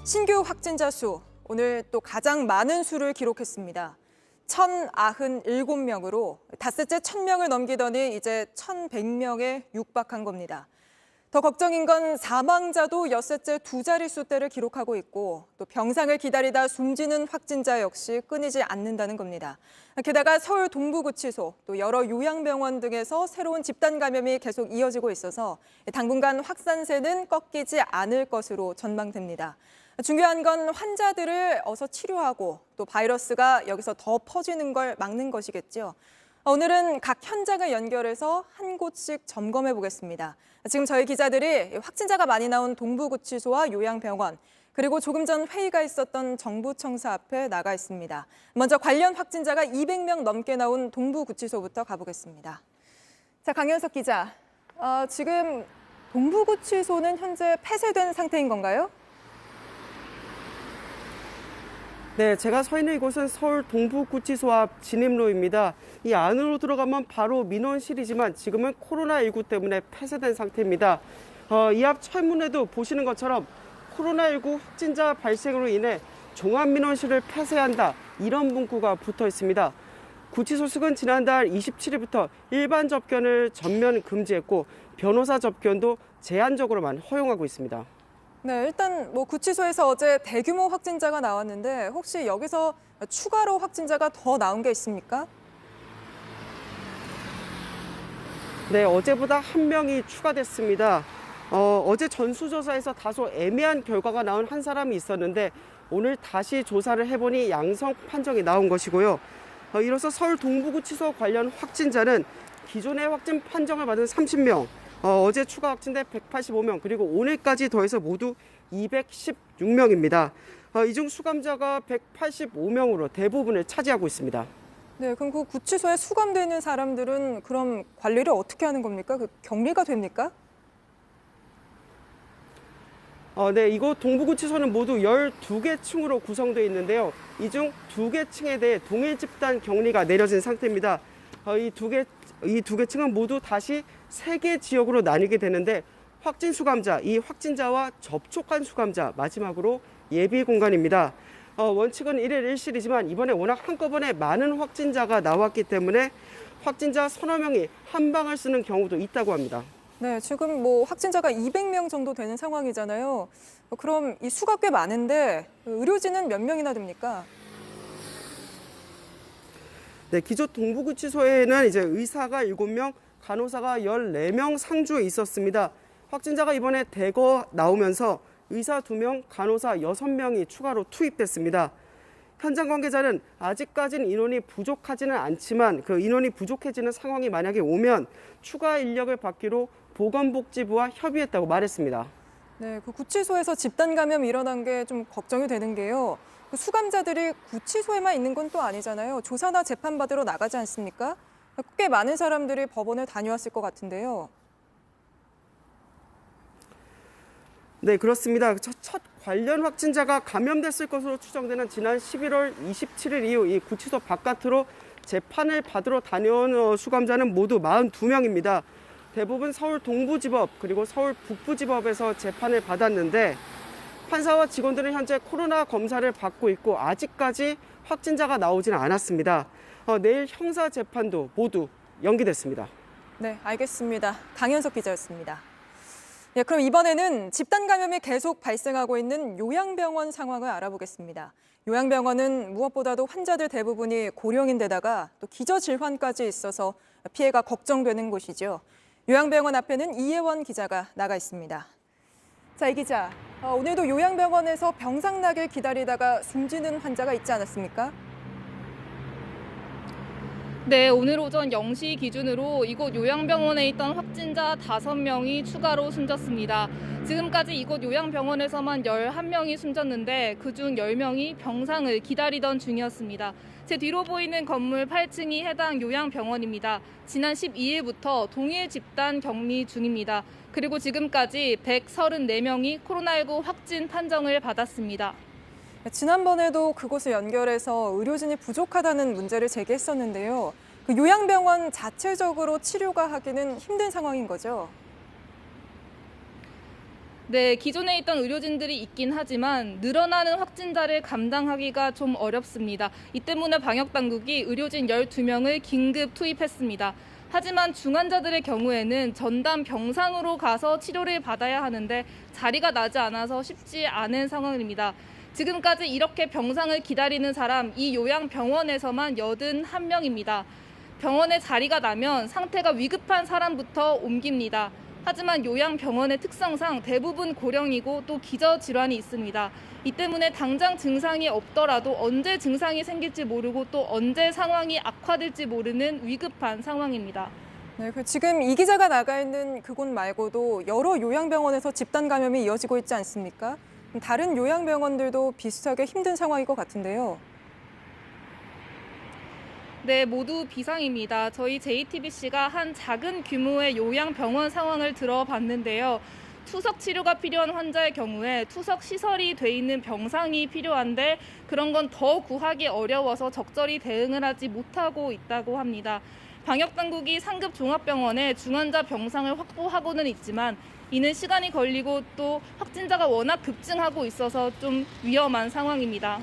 신규 확진자 수, 오늘 또 가장 많은 수를 기록했습니다. 1,097명으로 닷새째 1,000명을 넘기더니 이제 1,100명에 육박한 겁니다. 더 걱정인 건 사망자도 엿새째 두 자릿수대를 기록하고 있고 또 병상을 기다리다 숨지는 확진자 역시 끊이지 않는다는 겁니다. 게다가 서울 동부구치소, 또 여러 요양병원 등에서 새로운 집단 감염이 계속 이어지고 있어서 당분간 확산세는 꺾이지 않을 것으로 전망됩니다. 중요한 건 환자들을 어서 치료하고 또 바이러스가 여기서 더 퍼지는 걸 막는 것이겠죠. 오늘은 각 현장을 연결해서 한 곳씩 점검해 보겠습니다. 지금 저희 기자들이 확진자가 많이 나온 동부구치소와 요양병원, 그리고 조금 전 회의가 있었던 정부청사 앞에 나가 있습니다. 먼저 관련 확진자가 200명 넘게 나온 동부구치소부터 가보겠습니다. 자, 강현석 기자, 지금 동부구치소는 현재 폐쇄된 상태인 건가요? 네, 제가 서 있는 이곳은 서울 동부구치소 앞 진입로입니다. 이 안으로 들어가면 바로 민원실이지만 지금은 코로나19 때문에 폐쇄된 상태입니다. 이 앞 철문에도 보시는 것처럼 코로나19 확진자 발생으로 인해 종합민원실을 폐쇄한다, 이런 문구가 붙어 있습니다. 구치소 측은 지난달 27일부터 일반 접견을 전면 금지했고 변호사 접견도 제한적으로만 허용하고 있습니다. 네, 일단 구치소에서 어제 대규모 확진자가 나왔는데 혹시 여기서 추가로 확진자가 더 나온 게 있습니까? 네, 어제보다 한 명이 추가됐습니다. 어제 전수조사에서 다소 애매한 결과가 나온 한 사람이 있었는데 오늘 다시 조사를 해보니 양성 판정이 나온 것이고요. 이로써 서울 동부구치소 관련 확진자는 기존의 확진 판정을 받은 30명, 어제 추가 확진돼 185명, 그리고 오늘까지 더해서 모두 216명입니다. 이 중 수감자가 185명으로 대부분을 차지하고 있습니다. 네, 그럼 그 구치소에 수감되어 있는 사람들은 그럼 관리를 어떻게 하는 겁니까? 격리가 됩니까? 네, 이곳 동부구치소는 모두 12개 층으로 구성되어 있는데요. 이 중 2개 층에 대해 동일 집단 격리가 내려진 상태입니다. 이 두 개 층은 모두 다시 3개 지역으로 나뉘게 되는데 확진 수감자, 이 확진자와 접촉한 수감자, 마지막으로 예비 공간입니다. 원칙은 1일 1실이지만 이번에 워낙 한꺼번에 많은 확진자가 나왔기 때문에 확진자 서너 명이 한 방을 쓰는 경우도 있다고 합니다. 네, 지금 확진자가 200명 정도 되는 상황이잖아요. 그럼 이 수가 꽤 많은데 의료진은 몇 명이나 됩니까? 네, 기존 동부구치소에는 이제 의사가 7명, 간호사가 14명 상주에 있었습니다. 확진자가 이번에 대거 나오면서 의사 2명, 간호사 6명이 추가로 투입됐습니다. 현장 관계자는 아직까지는 인원이 부족하지는 않지만 그 인원이 부족해지는 상황이 만약에 오면 추가 인력을 받기로 보건복지부와 협의했다고 말했습니다. 네, 그 구치소에서 집단 감염이 일어난 게 좀 걱정이 되는 게요. 그 수감자들이 구치소에만 있는 건 또 아니잖아요. 조사나 재판받으러 나가지 않습니까? 꽤 많은 사람들이 법원을 다녀왔을 것 같은데요. 네, 그렇습니다. 첫 관련 확진자가 감염됐을 것으로 추정되는 지난 11월 27일 이후 이 구치소 바깥으로 재판을 받으러 다녀온 수감자는 모두 42명입니다. 대부분 서울 동부지법 그리고 서울 북부지법에서 재판을 받았는데 판사와 직원들은 현재 코로나 검사를 받고 있고 아직까지 확진자가 나오지는 않았습니다. 내일 형사 재판도 모두 연기됐습니다. 네, 알겠습니다. 강현석 기자였습니다. 네, 그럼 이번에는 집단 감염이 계속 발생하고 있는 요양병원 상황을 알아보겠습니다. 요양병원은 무엇보다도 환자들 대부분이 고령인데다가 또 기저질환까지 있어서 피해가 걱정되는 곳이죠. 요양병원 앞에는 이혜원 기자가 나가 있습니다. 자, 이 기자, 오늘도 요양병원에서 병상나길 기다리다가 숨지는 환자가 있지 않았습니까? 네, 오늘 오전 0시 기준으로 이곳 요양병원에 있던 확진자 5명이 추가로 숨졌습니다. 지금까지 이곳 요양병원에서만 11명이 숨졌는데 그중 10명이 병상을 기다리던 중이었습니다. 제 뒤로 보이는 건물 8층이 해당 요양병원입니다. 지난 12일부터 동일 집단 격리 중입니다. 그리고 지금까지 134명이 코로나19 확진 판정을 받았습니다. 지난번에도 그곳을 연결해서 의료진이 부족하다는 문제를 제기했었는데요. 그 요양병원 자체적으로 치료가 하기는 힘든 상황인 거죠? 네, 기존에 있던 의료진들이 있긴 하지만 늘어나는 확진자를 감당하기가 좀 어렵습니다. 이 때문에 방역당국이 의료진 12명을 긴급 투입했습니다. 하지만 중환자들의 경우에는 전담 병상으로 가서 치료를 받아야 하는데 자리가 나지 않아서 쉽지 않은 상황입니다. 지금까지 이렇게 병상을 기다리는 사람, 이 요양병원에서만 81명입니다. 병원에 자리가 나면 상태가 위급한 사람부터 옮깁니다. 하지만 요양병원의 특성상 대부분 고령이고 또 기저질환이 있습니다. 이 때문에 당장 증상이 없더라도 언제 증상이 생길지 모르고 또 언제 상황이 악화될지 모르는 위급한 상황입니다. 네, 지금 이 기자가 나가 있는 그곳 말고도 여러 요양병원에서 집단 감염이 이어지고 있지 않습니까? 다른 요양병원들도 비슷하게 힘든 상황인 것 같은데요. 네, 모두 비상입니다. 저희 JTBC가 한 작은 규모의 요양병원 상황을 들어봤는데요. 투석 치료가 필요한 환자의 경우에 투석 시설이 돼 있는 병상이 필요한데 그런 건 더 구하기 어려워서 적절히 대응을 하지 못하고 있다고 합니다. 방역당국이 상급 종합병원에 중환자 병상을 확보하고는 있지만 이는 시간이 걸리고 또 확진자가 워낙 급증하고 있어서 좀 위험한 상황입니다.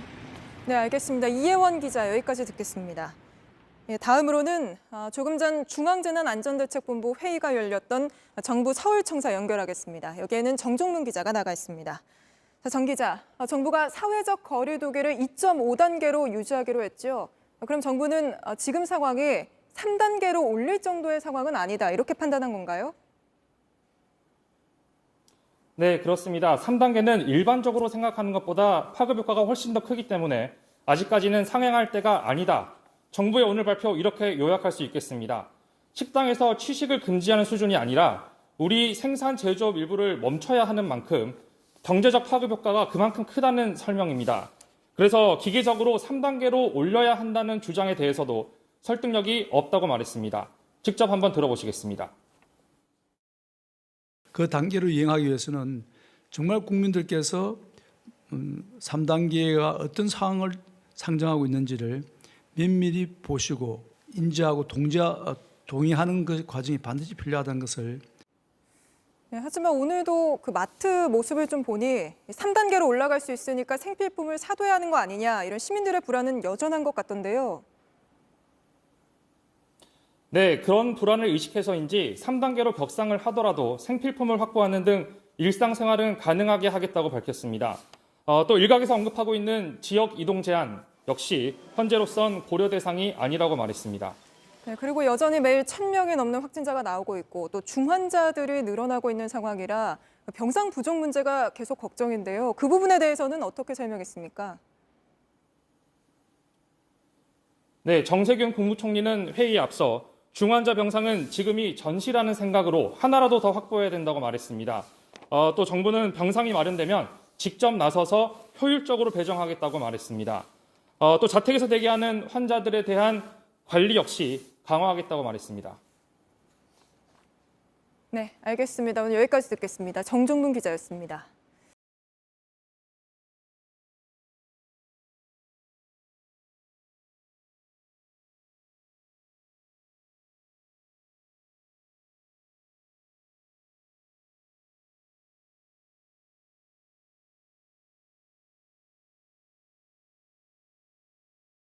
네, 알겠습니다. 이혜원 기자 여기까지 듣겠습니다. 예, 다음으로는 조금 전 중앙재난안전대책본부 회의가 열렸던 정부 서울청사 연결하겠습니다. 여기에는 정종문 기자가 나가 있습니다. 자, 정 기자, 정부가 사회적 거리 두기를 2.5단계로 유지하기로 했죠. 그럼 정부는 지금 상황이 3단계로 올릴 정도의 상황은 아니다, 이렇게 판단한 건가요? 네, 그렇습니다. 3단계는 일반적으로 생각하는 것보다 파급 효과가 훨씬 더 크기 때문에 아직까지는 상행할 때가 아니다. 정부의 오늘 발표 이렇게 요약할 수 있겠습니다. 식당에서 취식을 금지하는 수준이 아니라 우리 생산 제조업 일부를 멈춰야 하는 만큼 경제적 파급 효과가 그만큼 크다는 설명입니다. 그래서 기계적으로 3단계로 올려야 한다는 주장에 대해서도 설득력이 없다고 말했습니다. 직접 한번 들어보시겠습니다. 그 단계로 이행하기 위해서는 정말 국민들께서 3단계가 어떤 상황을 상정하고 있는지를 면밀히 보시고 인지하고 동의하는 그 과정이 반드시 필요하다는 것을. 네, 하지만 오늘도 그 마트 모습을 좀 보니 3단계로 올라갈 수 있으니까 생필품을 사둬야 하는 거 아니냐, 이런 시민들의 불안은 여전한 것 같던데요. 네, 그런 불안을 의식해서인지 3단계로 격상을 하더라도 생필품을 확보하는 등 일상생활은 가능하게 하겠다고 밝혔습니다. 또 일각에서 언급하고 있는 지역 이동 제한 역시 현재로선 고려 대상이 아니라고 말했습니다. 네, 그리고 여전히 매일 1,000명이 넘는 확진자가 나오고 있고 또 중환자들이 늘어나고 있는 상황이라 병상 부족 문제가 계속 걱정인데요. 그 부분에 대해서는 어떻게 설명했습니까? 네, 정세균 국무총리는 회의에 앞서 중환자 병상은 지금이 전시라는 생각으로 하나라도 더 확보해야 된다고 말했습니다. 또 정부는 병상이 마련되면 직접 나서서 효율적으로 배정하겠다고 말했습니다. 또 자택에서 대기하는 환자들에 대한 관리 역시 강화하겠다고 말했습니다. 네, 알겠습니다. 오늘 여기까지 듣겠습니다. 정종문 기자였습니다.